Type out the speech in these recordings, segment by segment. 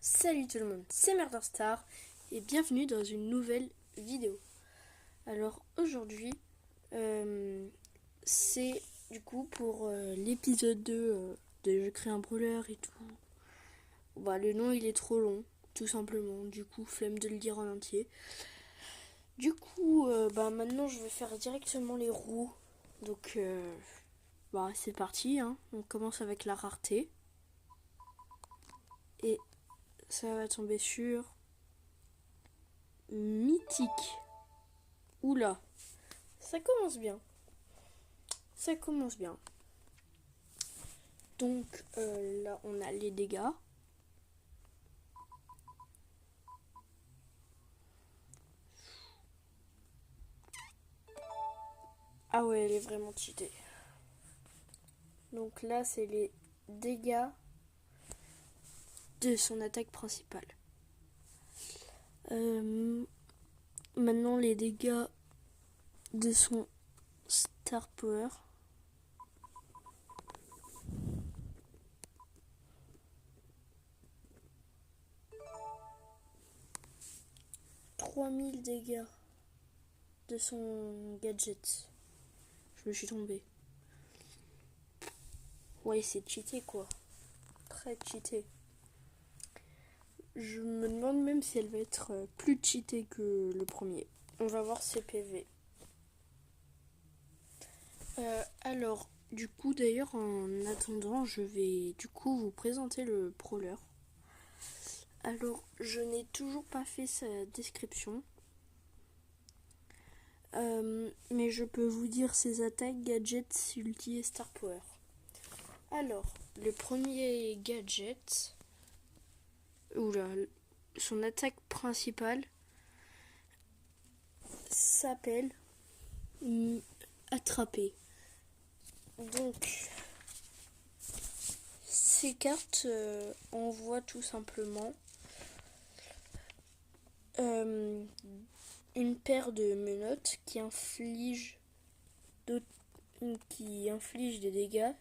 Salut tout le monde, c'est Murderstar et bienvenue dans une nouvelle vidéo. Alors aujourd'hui, c'est du coup pour l'épisode 2 de Je crée un brûleur et tout. Bah, le nom il est trop long, tout simplement, du coup flemme de le dire en entier. Du coup, maintenant je vais faire directement les roues. Donc c'est parti, hein. On commence avec la rareté. Et ça va tomber sur mythique. Oula, ça commence bien. Ça commence bien. Donc là, on a les dégâts. Ah ouais, elle est vraiment cheatée. Donc là, c'est les dégâts de son attaque principale. Maintenant, les dégâts de son Star Power. « 3000 dégâts de son gadget. Je me suis tombée. Ouais, c'est cheaté quoi. Très cheaté. Je me demande même si elle va être plus cheatée que le premier. On va voir ses PV. Alors, du coup, d'ailleurs, en attendant, je vais du coup vous présenter le brawler. Alors, je n'ai toujours pas fait sa description. Mais je peux vous dire ses attaques, gadgets, ulti et star power. Alors, le premier gadget, son attaque principale s'appelle attraper. Donc, ces cartes envoient tout simplement une paire de menottes qui inflige des dégâts.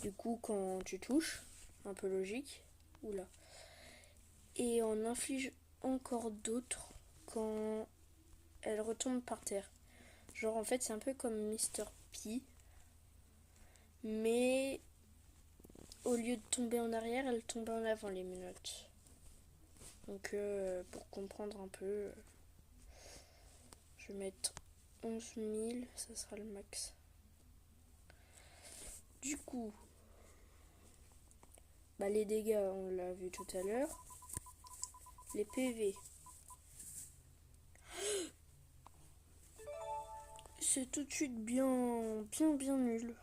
Du coup, quand tu touches, un peu logique. Oula. Et on inflige encore d'autres quand elle retombe par terre. Genre, en fait, c'est un peu comme Mr. P. Mais au lieu de tomber en arrière, elle tombe en avant, les menottes. Donc, pour comprendre un peu, je vais mettre 11 000, ça sera le max. Du coup, les dégâts, on l'a vu tout à l'heure. Les PV. C'est tout de suite bien nul.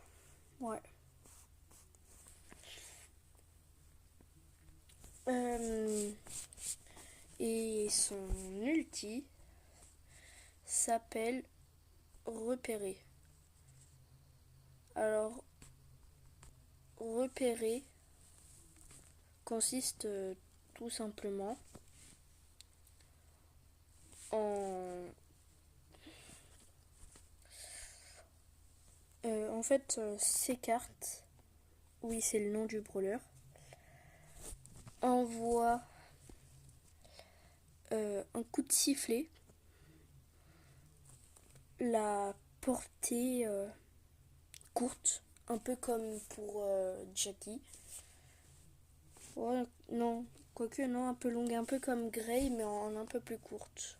Ouais. Et son ulti s'appelle repérer. Alors, repérer consiste tout simplement en fait, ces cartes, oui, c'est le nom du brawler, envoie un coup de sifflet, la portée courte, un peu comme pour Jackie. Ouais, non, quoique non, un peu longue, un peu comme Grey, mais en un peu plus courte.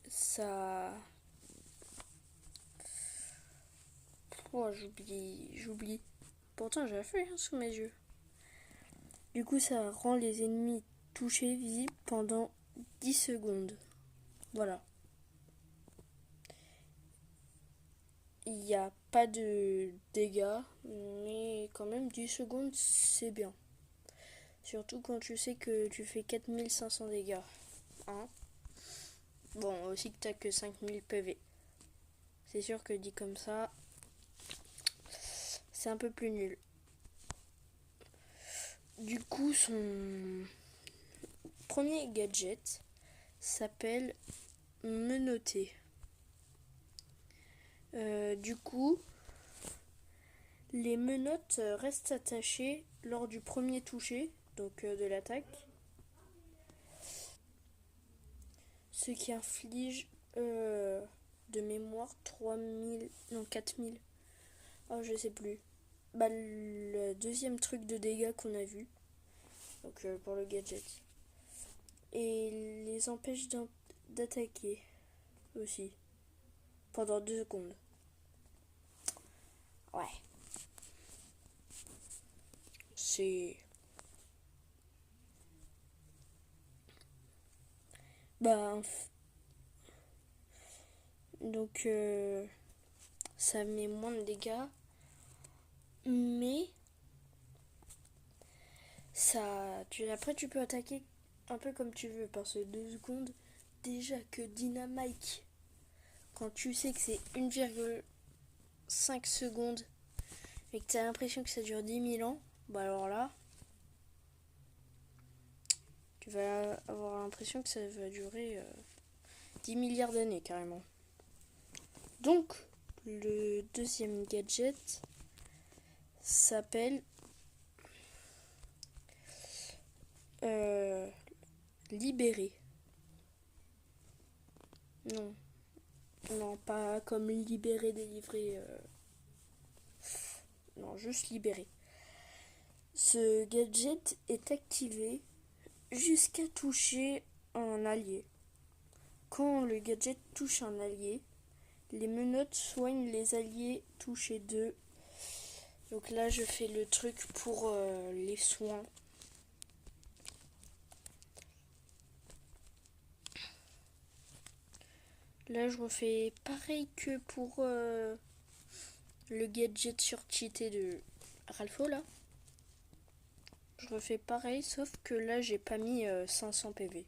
Ça... Oh, j'oublie. Pourtant, j'ai la feuille sous mes yeux. Du coup, ça rend les ennemis touchés visibles pendant 10 secondes. Voilà. Il n'y a pas de dégâts, mais quand même 10 secondes, c'est bien. Surtout quand tu sais que tu fais 4500 dégâts. Hein, bon, aussi que t'as que 5000 PV. C'est sûr que dit comme ça, c'est un peu plus nul. Du coup, son premier gadget s'appelle menotter. Du coup, les menottes restent attachées lors du premier toucher, donc de l'attaque, ce qui inflige de mémoire 3000, non 4000, oh je sais plus. Bah, le deuxième truc de dégâts qu'on a vu, donc pour le gadget. Et les empêche d'attaquer aussi, pendant 2 secondes. Ouais. C'est... Bah, donc ça met moins de dégâts, mais après tu peux attaquer un peu comme tu veux, parce que 2 secondes, déjà que Dynamite, quand tu sais que c'est 1,5 secondes et que tu as l'impression que ça dure 10 000 ans, bah alors là, tu vas avoir l'impression que ça va durer 10 milliards d'années carrément. Donc, le deuxième gadget s'appelle Libérer. Non, non, pas comme libérer, délivrer. Non, juste libérer. Ce gadget est activé jusqu'à toucher un allié. Quand le gadget touche un allié, les menottes soignent les alliés touchés d'eux. Donc là, je fais le truc pour les soins. Là, je refais pareil que pour le gadget surcheaté de Ralpho, là. Je refais pareil, sauf que là, j'ai pas mis 500 PV.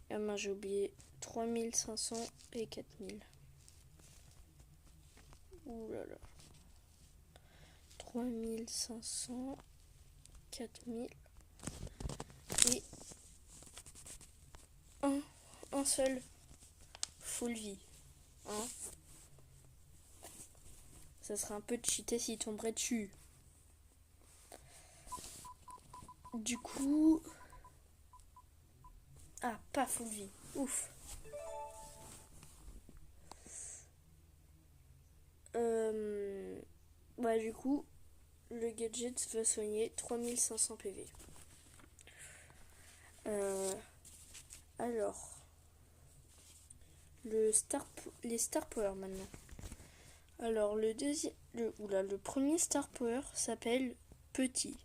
Ah mince, j'ai oublié 3500 et 4000. Ouh là là. 3500, 4000 et un seul full vie. Hein, ça serait un peu cheaté s'il tomberait dessus. Du coup... Ah, pas full vie. Ouf. Bah du coup, le gadget va soigner 3500 PV. Alors, les Star Power maintenant. Alors le premier Star Power s'appelle Petit.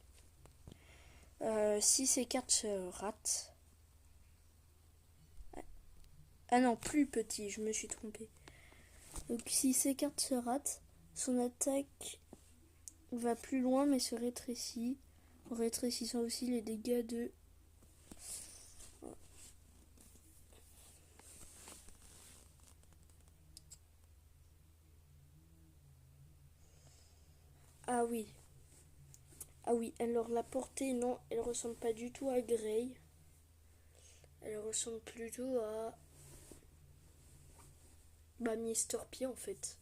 Si ces cartes se ratent... Ah non, plus petit, je me suis trompée. Donc si ces cartes se ratent, son attaque va plus loin mais se rétrécit, en rétrécissant aussi les dégâts de... Ah oui. Ah oui, alors la portée, non, elle ressemble pas du tout à Grey. Elle ressemble plutôt à... Bah, Mister P en fait.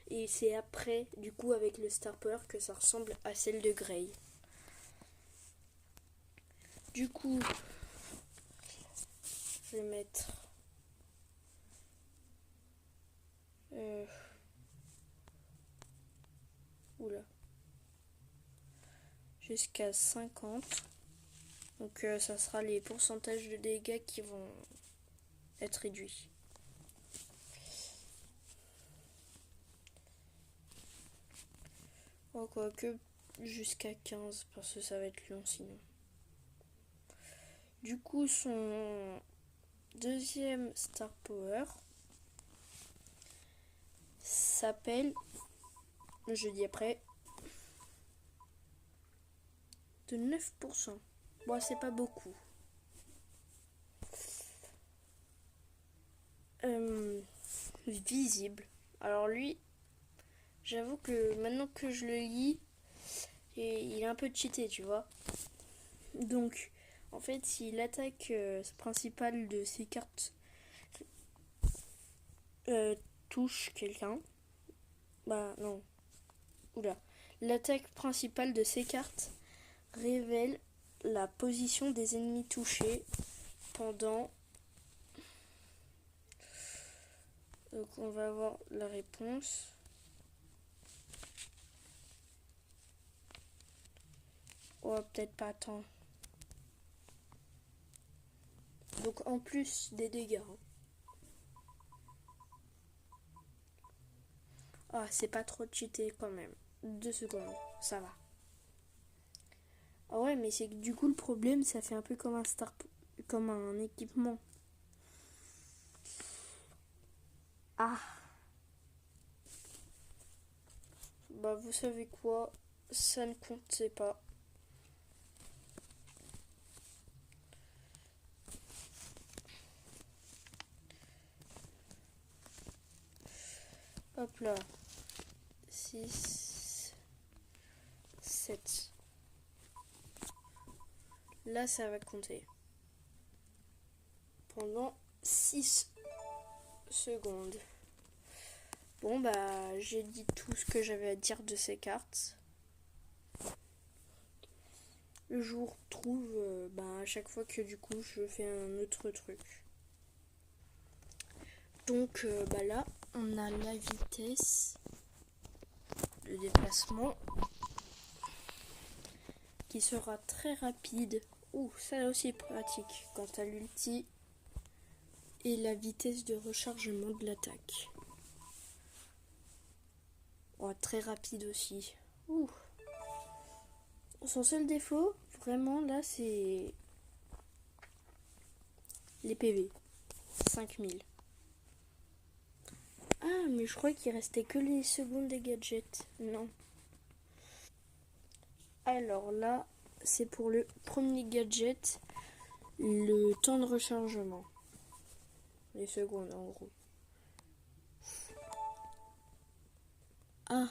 Et c'est après, du coup, avec le Star Power que ça ressemble à celle de Grey. Du coup, je vais mettre... Oula. Jusqu'à 50. Donc ça sera les pourcentages de dégâts qui vont être réduits. Oh, quoique jusqu'à 15 parce que ça va être long sinon. Du coup, son deuxième Star Power s'appelle, je dis après, de 9%. Bon, c'est pas beaucoup. Visible. Alors lui, j'avoue que maintenant que je le lis, il est un peu cheaté, tu vois. Donc, En fait, si l'attaque principale de ces cartes touche quelqu'un, bah non, oula. L'attaque principale de ces cartes révèle la position des ennemis touchés pendant... Donc on va avoir la réponse. Oh, peut-être pas tant. Donc en plus des dégâts. Ah, c'est pas trop cheaté quand même. 2 secondes, ça va. Ah ouais, mais c'est que du coup le problème, ça fait un peu comme comme un équipement. Ah, bah vous savez quoi, ça ne comptait pas. Hop là. 6, 7. Là, ça va compter. Pendant 6 secondes. Bon, bah, j'ai dit tout ce que j'avais à dire de ces cartes. Je vous retrouve à chaque fois que du coup je fais un autre truc. Donc là, on a la vitesse, le déplacement, qui sera très rapide. Ouh, ça aussi est pratique quant à l'ulti. Et la vitesse de rechargement de l'attaque. Oh, très rapide aussi. Ouh. Son seul défaut, vraiment, là, c'est les PV. 5000. Ah, mais je crois qu'il restait que les secondes des gadgets. Non. Alors là, c'est pour le premier gadget, le temps de rechargement. Les secondes, en gros. Ah.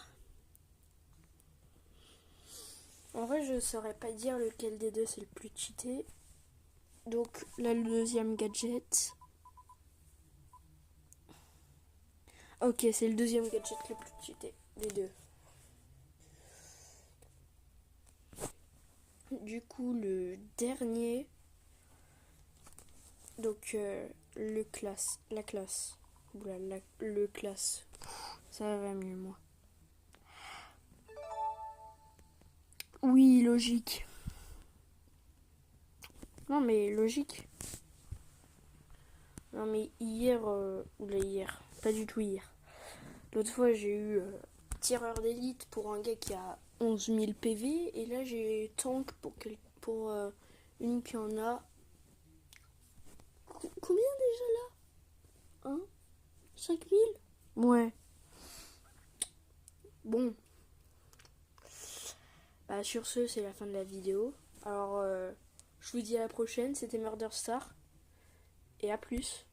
En vrai, je saurais pas dire lequel des deux c'est le plus cheaté. Donc là, le deuxième gadget. Ok, c'est le deuxième gadget le plus cheaté des deux. Du coup, le dernier. Donc la classe. Oula, le classe. Ça va mieux, moi. Oui, logique. Non, mais logique. Non, mais hier, oula, hier. Pas du tout hier. L'autre fois, j'ai eu tireur d'élite pour un gars qui a 11 000 PV. Et là, j'ai tank pour une qui en a. Combien déjà là? Hein? 5 000? Ouais. Bon. Bah, sur ce, c'est la fin de la vidéo. Alors, je vous dis à la prochaine. C'était Murder Star. Et à plus.